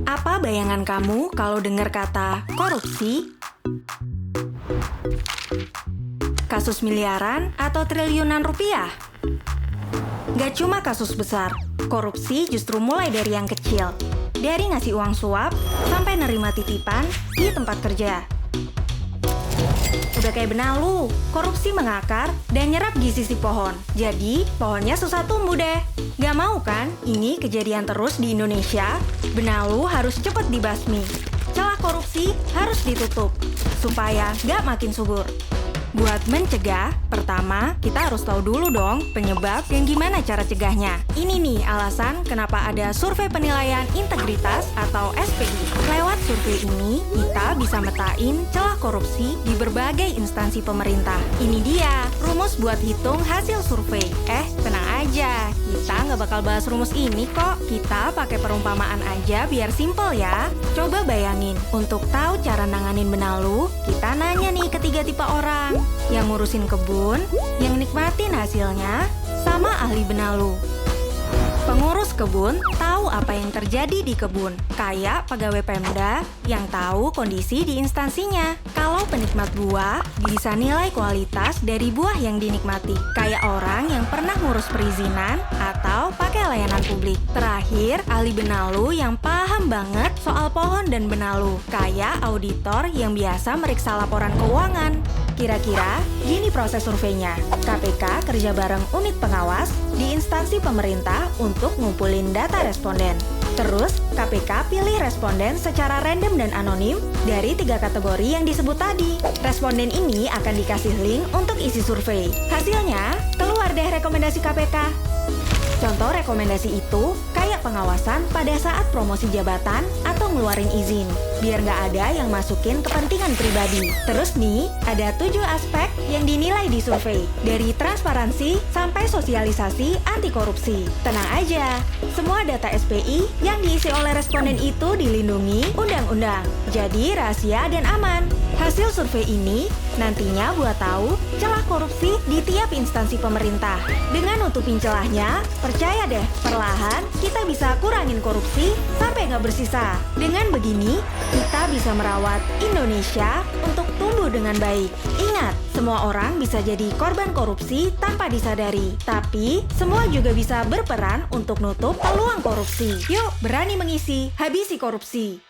Apa bayangan kamu kalau dengar kata korupsi? Kasus miliaran atau triliunan rupiah? Gak cuma kasus besar, korupsi justru mulai dari yang kecil. Dari ngasih uang suap sampai nerima titipan di tempat kerja. Udah kayak benalu, korupsi mengakar dan nyerap gizi si pohon. Jadi, pohonnya susah tumbuh deh. Gak mau kan ini kejadian terus di Indonesia? Benalu harus cepet dibasmi. Celah korupsi harus ditutup, supaya gak makin subur. Buat mencegah, pertama, kita harus tahu dulu dong penyebab dan gimana cara cegahnya. Ini nih alasan kenapa ada survei penilaian integritas atau SPI. Lewat survei ini, kita bisa metain celah korupsi di berbagai instansi pemerintah. Ini dia, rumus buat hitung hasil survei. Tenang aja, kita nggak bakal bahas rumus ini kok. Kita pakai perumpamaan aja biar simple ya. Coba bayangin, untuk tahu cara nanganin benalu, kita nanya nih ke 3 tipe orang. Yang ngurusin kebun, yang nikmatin hasilnya, sama ahli benalu. Pengurus kebun tahu apa yang terjadi di kebun, kayak pegawai Pemda yang tahu kondisi di instansinya. Kalau penikmat buah, bisa nilai kualitas dari buah yang dinikmati, kayak orang yang pernah ngurus perizinan atau pakai layanan publik. Terakhir, ahli benalu yang paham banget soal pohon dan benalu, kayak auditor yang biasa meriksa laporan keuangan. Kira-kira gini proses surveinya. KPK kerja bareng unit pengawas di instansi pemerintah untuk ngumpulin data responden. Terus, KPK pilih responden secara random dan anonim dari 3 kategori yang disebut tadi. Responden ini akan dikasih link untuk isi survei. Hasilnya, keluar deh rekomendasi KPK. Contoh rekomendasi itu kayak pengawasan pada saat promosi jabatan atau ngeluarin izin, biar nggak ada yang masukin kepentingan pribadi. Terus nih, ada 7 aspek yang dinilai di survei, dari transparansi sampai sosialisasi anti korupsi. Tenang aja, semua data SPI yang diisi oleh responden itu dilindungi undang-undang, jadi rahasia dan aman. Hasil survei ini nantinya buat tahu celah korupsi di tiap instansi pemerintah. Dengan nutupin celahnya, percaya deh, perlahan kita bisa kurangin korupsi sampai nggak bersisa. Dengan begini, kita bisa merawat Indonesia untuk tumbuh dengan baik. Ingat, semua orang bisa jadi korban korupsi tanpa disadari. Tapi, semua juga bisa berperan untuk nutup peluang korupsi. Yuk, berani mengisi, habisi korupsi.